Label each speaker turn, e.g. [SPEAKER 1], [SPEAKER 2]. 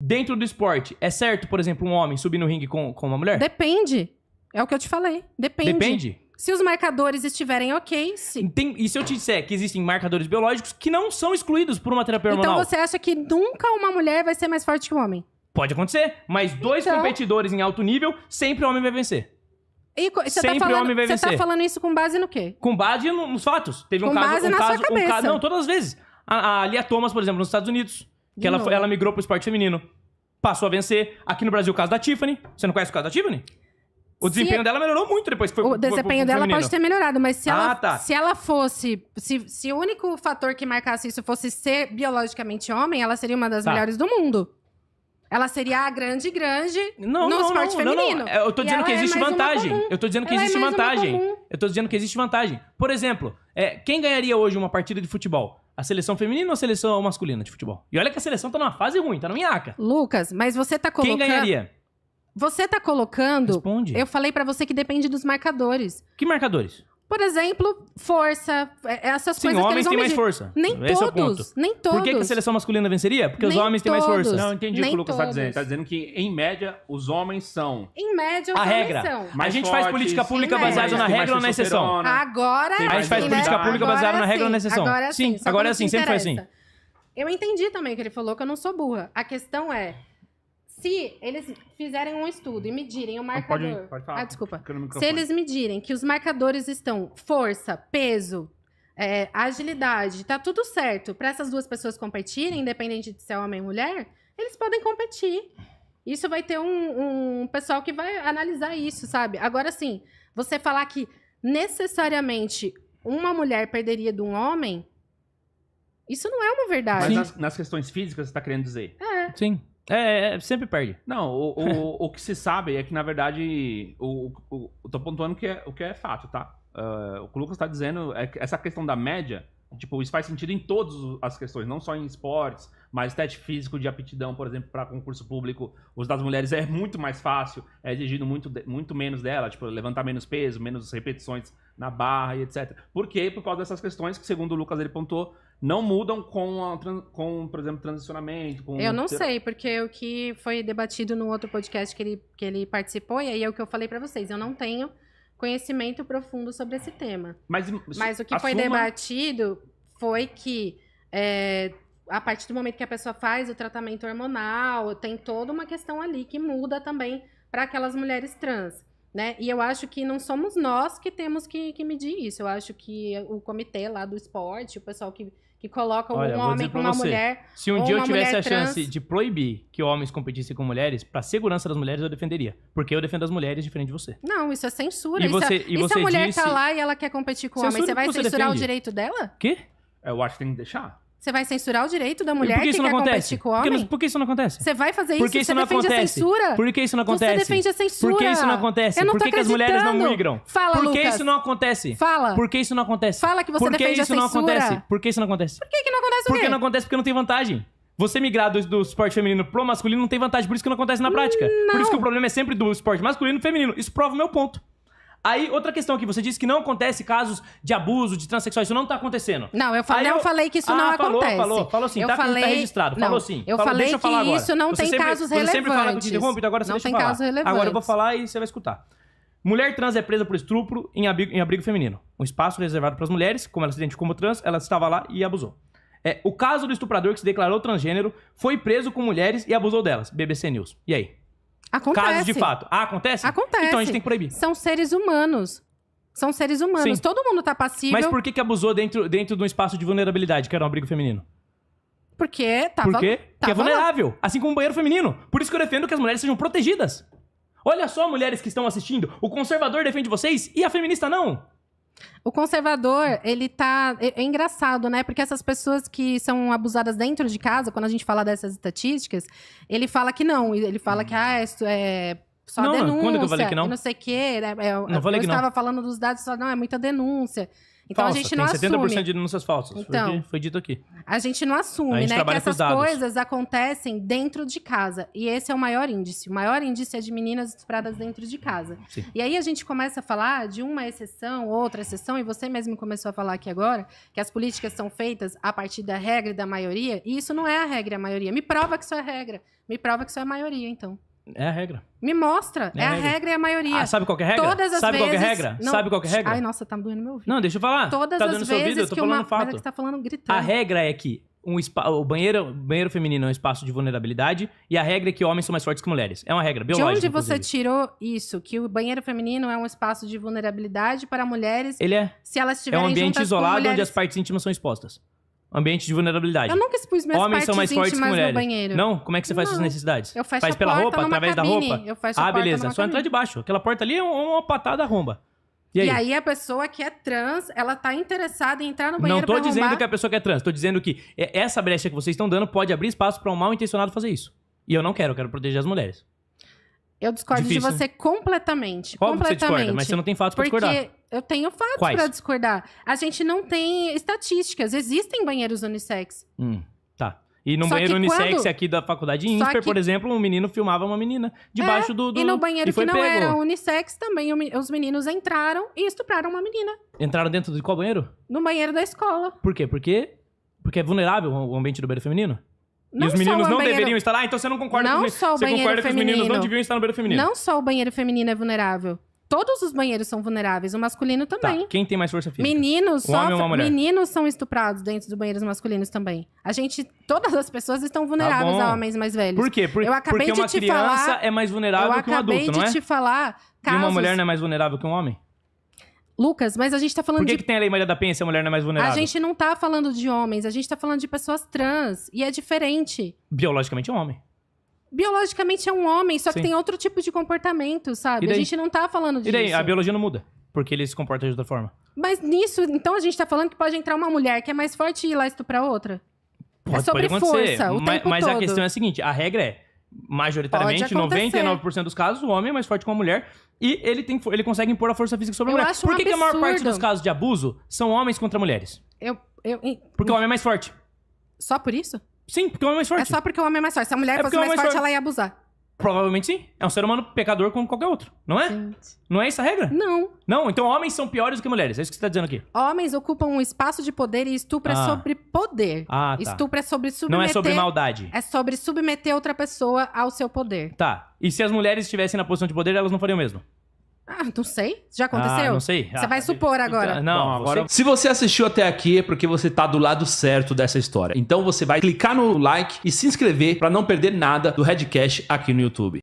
[SPEAKER 1] dentro do esporte, é certo, por exemplo, um homem subir no ringue com uma mulher?
[SPEAKER 2] Depende. É o que eu te falei. Depende.
[SPEAKER 1] Depende?
[SPEAKER 2] Se os marcadores estiverem ok, sim.
[SPEAKER 1] E se eu te disser que existem marcadores biológicos que não são excluídos por uma terapia hormonal?
[SPEAKER 2] Então você acha que nunca uma mulher vai ser mais forte que um homem?
[SPEAKER 1] Pode acontecer, mas dois competidores em alto nível, sempre o homem vai vencer.
[SPEAKER 2] E você
[SPEAKER 1] Sempre
[SPEAKER 2] tá
[SPEAKER 1] o homem vai
[SPEAKER 2] Você tá
[SPEAKER 1] vencer.
[SPEAKER 2] falando isso com base no quê?
[SPEAKER 1] Com base nos fatos. Teve um
[SPEAKER 2] Com
[SPEAKER 1] caso...
[SPEAKER 2] base na sua cabeça.
[SPEAKER 1] Não, todas as vezes. A Lia Thomas, por exemplo, nos Estados Unidos, que ela migrou pro esporte feminino. Passou a vencer. Aqui no Brasil, o caso da Tiffany. Você não conhece o caso da Tiffany? O desempenho dela melhorou muito depois que foi
[SPEAKER 2] O desempenho dela
[SPEAKER 1] feminino.
[SPEAKER 2] pode ter melhorado, mas se ela,
[SPEAKER 1] tá.
[SPEAKER 2] se ela fosse... Se o único fator que marcasse isso fosse ser biologicamente homem, ela seria uma das melhores do mundo. Ela seria a grande no esporte feminino.
[SPEAKER 1] Não. Eu tô dizendo que existe vantagem. Eu tô dizendo que existe vantagem. Eu tô dizendo que existe vantagem. Por exemplo, quem ganharia hoje uma partida de futebol? A seleção feminina ou a seleção masculina de futebol? E olha que a seleção tá numa fase ruim, tá na minhaca.
[SPEAKER 2] Lucas, mas você tá colocando...
[SPEAKER 1] Quem ganharia?
[SPEAKER 2] Você tá colocando...
[SPEAKER 1] Responde.
[SPEAKER 2] Eu falei pra você que depende dos marcadores.
[SPEAKER 1] Que marcadores?
[SPEAKER 2] Por exemplo, força, essas
[SPEAKER 1] Sim,
[SPEAKER 2] coisas que
[SPEAKER 1] homens
[SPEAKER 2] eles vão
[SPEAKER 1] têm mais
[SPEAKER 2] medir.
[SPEAKER 1] força.
[SPEAKER 2] Nem
[SPEAKER 1] Esse
[SPEAKER 2] todos,
[SPEAKER 1] é o ponto.
[SPEAKER 2] nem todos.
[SPEAKER 1] Por que a seleção masculina venceria? Porque os
[SPEAKER 2] Nem
[SPEAKER 1] homens têm mais força.
[SPEAKER 2] todos.
[SPEAKER 3] Não, entendi o
[SPEAKER 2] Nem
[SPEAKER 3] que o Lucas tá
[SPEAKER 2] todos.
[SPEAKER 3] dizendo. Ele tá dizendo que, em média, os homens são...
[SPEAKER 2] Em média, os
[SPEAKER 1] A
[SPEAKER 2] homens
[SPEAKER 1] regra.
[SPEAKER 2] são.
[SPEAKER 1] A gente faz política pública
[SPEAKER 2] Em
[SPEAKER 1] baseada
[SPEAKER 2] média.
[SPEAKER 1] na
[SPEAKER 3] Tem mais
[SPEAKER 1] regra ou na exceção?
[SPEAKER 3] testosterona.
[SPEAKER 2] Agora
[SPEAKER 3] Tem
[SPEAKER 1] A
[SPEAKER 3] mais
[SPEAKER 1] gente faz
[SPEAKER 2] sim,
[SPEAKER 1] política
[SPEAKER 2] né?
[SPEAKER 1] pública baseada na regra ou na exceção.
[SPEAKER 2] Agora sim. Só
[SPEAKER 1] Agora
[SPEAKER 2] quando
[SPEAKER 1] sim,
[SPEAKER 2] te
[SPEAKER 1] sempre foi assim.
[SPEAKER 2] interessa. Eu entendi também o que ele falou, que eu não sou burra. A questão é, se eles fizerem um estudo e medirem o marcador...
[SPEAKER 3] Pode falar.
[SPEAKER 2] Desculpa.
[SPEAKER 3] Fica no
[SPEAKER 2] Se
[SPEAKER 3] microfone.
[SPEAKER 2] eles medirem que os marcadores estão força, peso, agilidade, tá tudo certo para essas duas pessoas competirem, independente de ser homem ou mulher, eles podem competir. Isso vai ter um pessoal que vai analisar isso, sabe? Agora, sim, você falar que necessariamente uma mulher perderia de um homem, isso não é uma verdade.
[SPEAKER 3] Mas nas questões físicas, você tá querendo dizer?
[SPEAKER 1] Sim. Sempre perde.
[SPEAKER 3] Não, o que se sabe é que, na verdade, eu tô pontuando o que é fato, tá? O que o Lucas tá dizendo é que essa questão da média, tipo, isso faz sentido em todas as questões, não só em esportes, mas teste físico de aptidão, por exemplo, para concurso público, os das mulheres é muito mais fácil, é exigido muito menos dela, tipo, levantar menos peso, menos repetições na barra e etc. Por quê? Por causa dessas questões que, segundo o Lucas, ele pontuou, não mudam com por exemplo, transicionamento.
[SPEAKER 2] Eu não sei, porque o que foi debatido no outro podcast que ele participou, e aí é o que eu falei pra vocês, eu não tenho conhecimento profundo sobre esse tema. Mas o que foi debatido foi que a partir do momento que a pessoa faz o tratamento hormonal, tem toda uma questão ali que muda também para aquelas mulheres trans. Né? E eu acho que não somos nós que temos que medir isso. Eu acho que o comitê lá do esporte, o pessoal que coloca um homem com uma mulher.
[SPEAKER 1] Se um dia eu tivesse a
[SPEAKER 2] trans...
[SPEAKER 1] chance de proibir que homens competissem com mulheres, pra segurança das mulheres eu defenderia. Porque eu defendo as mulheres diferente de você.
[SPEAKER 2] Não, isso é censura.
[SPEAKER 1] E
[SPEAKER 2] se a mulher tá lá e ela quer competir com o homem, você vai censurar o direito dela?
[SPEAKER 1] Quê?
[SPEAKER 3] Eu acho que tem que deixar.
[SPEAKER 2] Você vai censurar o direito da mulher que quer competir com o homem?
[SPEAKER 1] Por que isso não acontece?
[SPEAKER 2] Você vai fazer isso?
[SPEAKER 1] Por que isso
[SPEAKER 2] você
[SPEAKER 1] não
[SPEAKER 2] defende
[SPEAKER 1] acontece?
[SPEAKER 2] a censura?
[SPEAKER 1] Por que isso não acontece?
[SPEAKER 2] Você defende a censura.
[SPEAKER 1] Por que isso não acontece?
[SPEAKER 2] Eu não
[SPEAKER 1] Por
[SPEAKER 2] tô
[SPEAKER 1] que as mulheres não
[SPEAKER 2] acreditando.
[SPEAKER 1] migram?
[SPEAKER 2] Fala,
[SPEAKER 1] Por que
[SPEAKER 2] Lucas.
[SPEAKER 1] isso não acontece?
[SPEAKER 2] Fala.
[SPEAKER 1] Por que isso não acontece?
[SPEAKER 2] Fala que você defende a censura.
[SPEAKER 1] Por que isso não acontece? Por que isso não acontece?
[SPEAKER 2] Por que não acontece o quê?
[SPEAKER 1] Porque não acontece porque não tem vantagem. Você migrar do esporte feminino pro masculino não tem vantagem, por isso que não acontece na prática.
[SPEAKER 2] Não.
[SPEAKER 1] Por isso que o problema é sempre do esporte masculino e feminino. Isso prova o meu ponto. Aí, outra questão aqui, você disse que não acontece casos de abuso, de transexuais, isso não tá acontecendo.
[SPEAKER 2] Não, eu falei que isso não acontece.
[SPEAKER 1] Falou sim,
[SPEAKER 2] eu
[SPEAKER 1] tá
[SPEAKER 2] falei,
[SPEAKER 1] registrado,
[SPEAKER 2] não,
[SPEAKER 1] falou sim.
[SPEAKER 2] Eu
[SPEAKER 1] Falou,
[SPEAKER 2] falei
[SPEAKER 1] deixa eu falar
[SPEAKER 2] que
[SPEAKER 1] agora.
[SPEAKER 2] isso não
[SPEAKER 1] Você
[SPEAKER 2] tem
[SPEAKER 1] sempre,
[SPEAKER 2] casos
[SPEAKER 1] você
[SPEAKER 2] relevantes.
[SPEAKER 1] sempre fala que eu te interrompo, então agora você
[SPEAKER 2] não
[SPEAKER 1] deixa eu
[SPEAKER 2] tem
[SPEAKER 1] falar.
[SPEAKER 2] casos relevantes.
[SPEAKER 1] Agora eu vou falar e você vai escutar. Mulher trans é presa por estupro em abrigo feminino. Um espaço reservado para as mulheres, como ela se identifica como trans, ela estava lá e abusou. O caso do estuprador que se declarou transgênero foi preso com mulheres e abusou delas. BBC News. E aí?
[SPEAKER 2] Acontece.
[SPEAKER 1] Casos de fato. Acontece?
[SPEAKER 2] Acontece.
[SPEAKER 1] Então a gente tem que proibir.
[SPEAKER 2] São seres humanos. São seres humanos.
[SPEAKER 1] Sim.
[SPEAKER 2] Todo mundo tá passível.
[SPEAKER 1] Mas por que abusou dentro de um espaço de vulnerabilidade, que era um abrigo feminino?
[SPEAKER 2] Porque tava...
[SPEAKER 1] Por quê? Porque é
[SPEAKER 2] tava lá.
[SPEAKER 1] vulnerável. Assim como o banheiro feminino. Por isso que eu defendo que as mulheres sejam protegidas. Olha só, mulheres que estão assistindo. O conservador defende vocês e a feminista não.
[SPEAKER 2] O conservador, ele tá... É engraçado, né? Porque essas pessoas que são abusadas dentro de casa, quando a gente fala dessas estatísticas, ele fala que não. Ele fala que só
[SPEAKER 1] Não,
[SPEAKER 2] denúncia.
[SPEAKER 1] quando que eu falei que não?
[SPEAKER 2] Não sei o quê.
[SPEAKER 1] Não falei que não.
[SPEAKER 2] Eu estava falando dos dados, só não, é muita denúncia. Então
[SPEAKER 1] Falsa.
[SPEAKER 2] a gente não
[SPEAKER 1] Tem 70%
[SPEAKER 2] assume.
[SPEAKER 1] de denúncias falsas.
[SPEAKER 2] Então,
[SPEAKER 1] foi dito aqui.
[SPEAKER 2] A gente não assume, né, que essas coisas acontecem dentro de casa. E esse é o maior índice. O maior índice é de meninas estupradas dentro de casa.
[SPEAKER 1] Sim.
[SPEAKER 2] E aí a gente começa a falar de uma exceção, outra exceção, e você mesmo começou a falar aqui agora, que as políticas são feitas a partir da regra e da maioria, e isso não é a regra e a maioria. Me prova que isso é a regra. Me prova que isso é a maioria, então.
[SPEAKER 1] É a regra.
[SPEAKER 2] Me mostra. É a regra e a maioria.
[SPEAKER 1] Ah, sabe qual que é a regra?
[SPEAKER 2] Todas as
[SPEAKER 1] sabe
[SPEAKER 2] vezes...
[SPEAKER 1] qual que é a regra?
[SPEAKER 2] Não...
[SPEAKER 1] Sabe qual que é a regra?
[SPEAKER 2] Ai, nossa, tá doendo meu ouvido.
[SPEAKER 1] Não, deixa eu falar.
[SPEAKER 2] Todas
[SPEAKER 1] tá
[SPEAKER 2] as
[SPEAKER 1] dando seu ouvido, eu tô falando fato.
[SPEAKER 2] Mas é que você tá falando gritando.
[SPEAKER 1] A regra é que o banheiro feminino é um espaço de vulnerabilidade e a regra é que homens são mais fortes que mulheres. É uma regra biológica.
[SPEAKER 2] De onde você tirou isso? Que o banheiro feminino é um espaço de vulnerabilidade para mulheres?
[SPEAKER 1] Ele é.
[SPEAKER 2] Se elas estiverem
[SPEAKER 1] É um ambiente isolado
[SPEAKER 2] mulheres...
[SPEAKER 1] onde as partes íntimas são expostas. Ambiente de vulnerabilidade.
[SPEAKER 2] Eu nunca expus minhas
[SPEAKER 1] Homens
[SPEAKER 2] partes
[SPEAKER 1] são mais fortes que
[SPEAKER 2] íntimas
[SPEAKER 1] mulheres.
[SPEAKER 2] no banheiro.
[SPEAKER 1] Não? Como é que você faz suas necessidades?
[SPEAKER 2] Eu fecho
[SPEAKER 1] faz
[SPEAKER 2] a
[SPEAKER 1] pela
[SPEAKER 2] porta
[SPEAKER 1] roupa,
[SPEAKER 2] numa
[SPEAKER 1] através
[SPEAKER 2] cabine.
[SPEAKER 1] da roupa?
[SPEAKER 2] Eu fecho a porta
[SPEAKER 1] beleza.
[SPEAKER 2] numa
[SPEAKER 1] Só entrar
[SPEAKER 2] cabine.
[SPEAKER 1] de baixo. Aquela porta ali é uma patada arromba. E aí
[SPEAKER 2] a pessoa que é trans, ela tá interessada em entrar no banheiro
[SPEAKER 1] Não tô dizendo
[SPEAKER 2] arrombar.
[SPEAKER 1] que a pessoa que é trans. Tô dizendo que essa brecha que vocês estão dando pode abrir espaço para um mal intencionado fazer isso. E eu não quero. Eu quero proteger as mulheres.
[SPEAKER 2] Eu discordo
[SPEAKER 1] Difícil,
[SPEAKER 2] de você completamente.
[SPEAKER 1] Qual
[SPEAKER 2] completamente.
[SPEAKER 1] você discorda? Mas você não tem fatos pra discordar.
[SPEAKER 2] Porque eu tenho fatos
[SPEAKER 1] Quais?
[SPEAKER 2] pra discordar. A gente não tem estatísticas. Existem banheiros unissex.
[SPEAKER 1] Tá. E no
[SPEAKER 2] Só
[SPEAKER 1] banheiro
[SPEAKER 2] que
[SPEAKER 1] unissex
[SPEAKER 2] quando-
[SPEAKER 1] aqui da faculdade
[SPEAKER 2] Só
[SPEAKER 1] INSPER,
[SPEAKER 2] que-
[SPEAKER 1] por exemplo, um menino filmava uma menina debaixo do...
[SPEAKER 2] E no banheiro
[SPEAKER 1] e foi
[SPEAKER 2] que não
[SPEAKER 1] pego.
[SPEAKER 2] era unissex também, os meninos entraram e estupraram uma menina.
[SPEAKER 1] Entraram dentro de qual banheiro?
[SPEAKER 2] No banheiro da escola.
[SPEAKER 1] Por quê? Porque é vulnerável o ambiente do banheiro feminino?
[SPEAKER 2] Não
[SPEAKER 1] e os meninos
[SPEAKER 2] só o
[SPEAKER 1] não
[SPEAKER 2] banheiro-
[SPEAKER 1] deveriam estar lá? Então você não concorda
[SPEAKER 2] Não
[SPEAKER 1] com
[SPEAKER 2] só o
[SPEAKER 1] você
[SPEAKER 2] banheiro
[SPEAKER 1] concorda que os meninos não
[SPEAKER 2] feminino.
[SPEAKER 1] deviam estar no banheiro feminino?
[SPEAKER 2] Não só o banheiro feminino é vulnerável. Todos os banheiros são vulneráveis. O masculino também.
[SPEAKER 1] Tá. Quem tem mais força física?
[SPEAKER 2] Meninos
[SPEAKER 1] Um homem ou uma mulher?
[SPEAKER 2] Meninos são estuprados dentro dos banheiros masculinos também. Todas as pessoas estão vulneráveis
[SPEAKER 1] Tá bom.
[SPEAKER 2] a homens mais velhos.
[SPEAKER 1] Por quê?
[SPEAKER 2] Eu acabei
[SPEAKER 1] Porque
[SPEAKER 2] de
[SPEAKER 1] uma
[SPEAKER 2] te
[SPEAKER 1] criança
[SPEAKER 2] falar-
[SPEAKER 1] é mais
[SPEAKER 2] Eu
[SPEAKER 1] vulnerável que um
[SPEAKER 2] acabei
[SPEAKER 1] adulto, não é?
[SPEAKER 2] de te falar
[SPEAKER 1] E
[SPEAKER 2] casos...
[SPEAKER 1] uma mulher não é mais vulnerável que um homem?
[SPEAKER 2] Lucas, mas a gente tá falando
[SPEAKER 1] Por que,
[SPEAKER 2] de...
[SPEAKER 1] que tem a Lei Maria da Penha se a mulher não é mais vulnerável?
[SPEAKER 2] A gente não tá falando de homens, a gente tá falando de pessoas trans. E é diferente.
[SPEAKER 1] Biologicamente é um homem.
[SPEAKER 2] Biologicamente é um homem, só que
[SPEAKER 1] Sim.
[SPEAKER 2] tem outro tipo de comportamento, sabe?
[SPEAKER 1] E
[SPEAKER 2] A
[SPEAKER 1] daí?
[SPEAKER 2] gente não tá falando disso.
[SPEAKER 1] E daí? A biologia não muda. Porque ele se comporta de outra forma.
[SPEAKER 2] Mas nisso, então a gente tá falando que pode entrar uma mulher que é mais forte e ir lá estuprar outra? É sobre força, o tempo
[SPEAKER 1] mas a
[SPEAKER 2] todo.
[SPEAKER 1] questão é a seguinte, a regra é, majoritariamente,
[SPEAKER 2] Pode acontecer.
[SPEAKER 1] 99% dos casos, o homem é mais forte que uma mulher e ele consegue impor a força física sobre a
[SPEAKER 2] Eu
[SPEAKER 1] mulher.
[SPEAKER 2] acho um
[SPEAKER 1] Por que a maior parte
[SPEAKER 2] absurdo.
[SPEAKER 1] dos casos de abuso são homens contra mulheres? Porque o homem é mais forte.
[SPEAKER 2] Só por isso?
[SPEAKER 1] Sim, porque o homem é mais forte.
[SPEAKER 2] É só porque o homem é mais forte. Se a mulher
[SPEAKER 1] É
[SPEAKER 2] fosse
[SPEAKER 1] porque o
[SPEAKER 2] mais
[SPEAKER 1] homem é
[SPEAKER 2] forte,
[SPEAKER 1] mais
[SPEAKER 2] ela ia abusar.
[SPEAKER 1] Provavelmente sim. É um ser humano pecador como qualquer outro, não é?
[SPEAKER 2] Gente.
[SPEAKER 1] Não é essa a regra?
[SPEAKER 2] Não.
[SPEAKER 1] Não, então homens são piores do que mulheres. É isso que você tá dizendo aqui.
[SPEAKER 2] Homens ocupam um espaço de poder e estupro é
[SPEAKER 1] Ah.
[SPEAKER 2] sobre poder.
[SPEAKER 1] Ah, tá.
[SPEAKER 2] Estupro é sobre submeter...
[SPEAKER 1] Não é sobre maldade.
[SPEAKER 2] É sobre submeter outra pessoa ao seu poder.
[SPEAKER 1] Tá. E se as mulheres estivessem na posição de poder, elas não fariam o mesmo?
[SPEAKER 2] Ah, não sei. Já aconteceu?
[SPEAKER 1] Não sei.
[SPEAKER 2] Você vai supor agora.
[SPEAKER 1] Não,
[SPEAKER 3] Bom, agora...
[SPEAKER 1] você-
[SPEAKER 3] Se você assistiu até aqui é porque você tá do lado certo dessa história. Então você vai clicar no like e se inscrever pra não perder nada do Redcast aqui no YouTube.